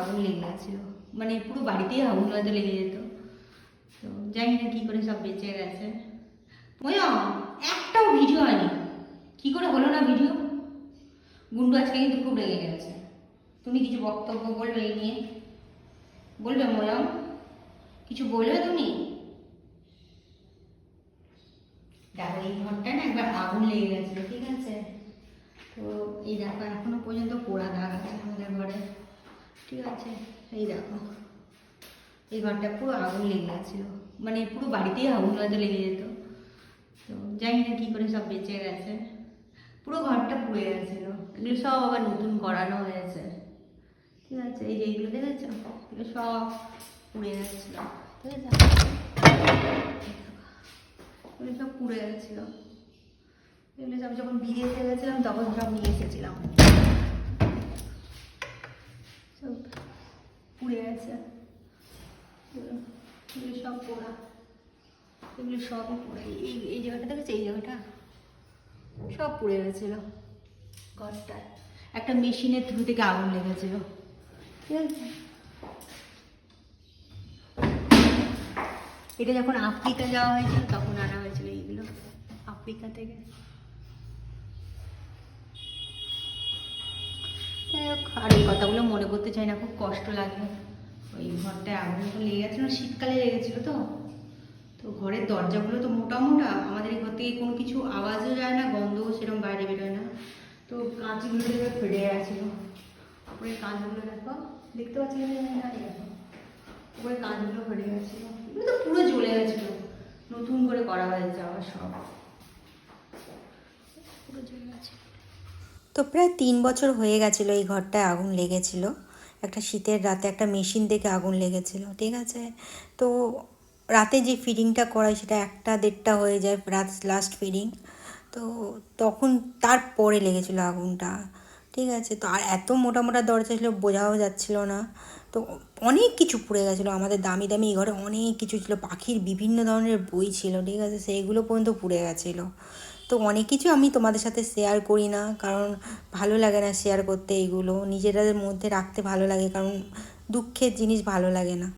আগুন লেগে গেছিলো, মানে পুরো বাড়িতেই আগুন হয়তো লেগে যেত। তো জানি না কী করে সব বেঁচে গেছে। ময়ম, একটাও ভিডিও হয়নি, কী করে হলো না ভিডিও? গুন্ডু আজকে কিন্তু খুব রেগে গেছে। তুমি কিছু বক্তব্য বলবে এই নিয়ে? বলবে ময়ম, কিছু বলবে তুমি? দেখো এই ঘরটা না একবার আগুন লেগে গেছিলো, ঠিক আছে? তো এই দেখো এখনো পর্যন্ত পোড়া দাগ আছে আমাদের ঘরে, ঠিক আছে? এই দেখো এই ঘরটা পুরো আগুন লেগে গেছিলো, মানে পুরো বাড়িতেই আগুন হয়তো লেগে যেত। তো জানি না কী করে সব বেঁচে গেছে। পুরো ঘরটা পুড়ে গেছিলো, এগুলো সব আবার নতুন করানো হয়েছে, ঠিক আছে? এই যে এইগুলো দেখেছো, এগুলো সব পুড়ে গেছিলো, ঠিক আছে? এগুলো সব পুড়ে গেছিলো, এগুলো সব যখন বিয়েতে গেছিলাম তখন সব নিয়ে এসেছিলাম, সব পুড়ে গেছে। এগুলো সব পোড়া, এগুলো সবই পুড়ে। এই জায়গাটা দেখেছো, এই জায়গাটা সব পুড়ে গেছিলো। ঘরটায় একটা মেশিনের থ্রু থেকে আগুন লেগেছিল, ঠিক আছে? এটা যখন আফ্রিকা যাওয়া হয়েছিল তখন আনা হয়েছিল এইগুলো আফ্রিকা থেকে। যাই হোক, আর এই কথাগুলো মনে করতে চাই না, খুব কষ্ট লাগে। ওই ঘরটায় আগুন যখন লেগে গেছিলো, শীতকালে লেগেছিলো তো। তো ঘরের দরজাগুলো তো মোটা মোটা, আমাদের এই ঘর থেকে কোনো কিছু আওয়াজও যায় না, গন্ধও সেরকম বাইরে বেরোয় না। তো কাঁচগুলো দেখে ফেটে গেছিলো, উপরে কাঁচগুলো দেখো, দেখতে পাচ্ছি না, দেখো উপরে কাঁচগুলো ফেটে গেছিলো, এগুলো তো পুরো জ্বলে গেছিলো, নতুন করে করা হয়েছে আবার সব, পুরো জ্বলে গেছে। তো প্রায় 3 বছর হয়ে গেছিলো এই ঘরটায় আগুন লেগেছিল। একটা শীতের রাতে একটা মেশিন থেকে আগুন লেগেছিল, ঠিক আছে? তো রাতে যে ফিডিংটা করায় সেটা 1-1:30 হয়ে যায়, রাত লাস্ট ফিডিং। তো তখন তারপরে লেগেছিলো আগুনটা, ঠিক আছে? তো আর এত মোটা মোটা দরজা ছিল, বোঝাও যাচ্ছিল না। তো অনেক কিছু পুড়ে গেছিলো, আমাদের দামি দামি এই ঘরে অনেক কিছু ছিল, পাখির বিভিন্ন ধরনের বই ছিল, ঠিক আছে? সেইগুলো পর্যন্ত পুড়ে গেছিলো। তো অনেক কিছু আমি তোমাদের সাথে শেয়ার করি না, কারণ ভালো লাগে না শেয়ার করতে, এইগুলো নিজেদের মধ্যে রাখতে ভালো লাগে, কারণ দুঃখের জিনিস ভালো লাগে না।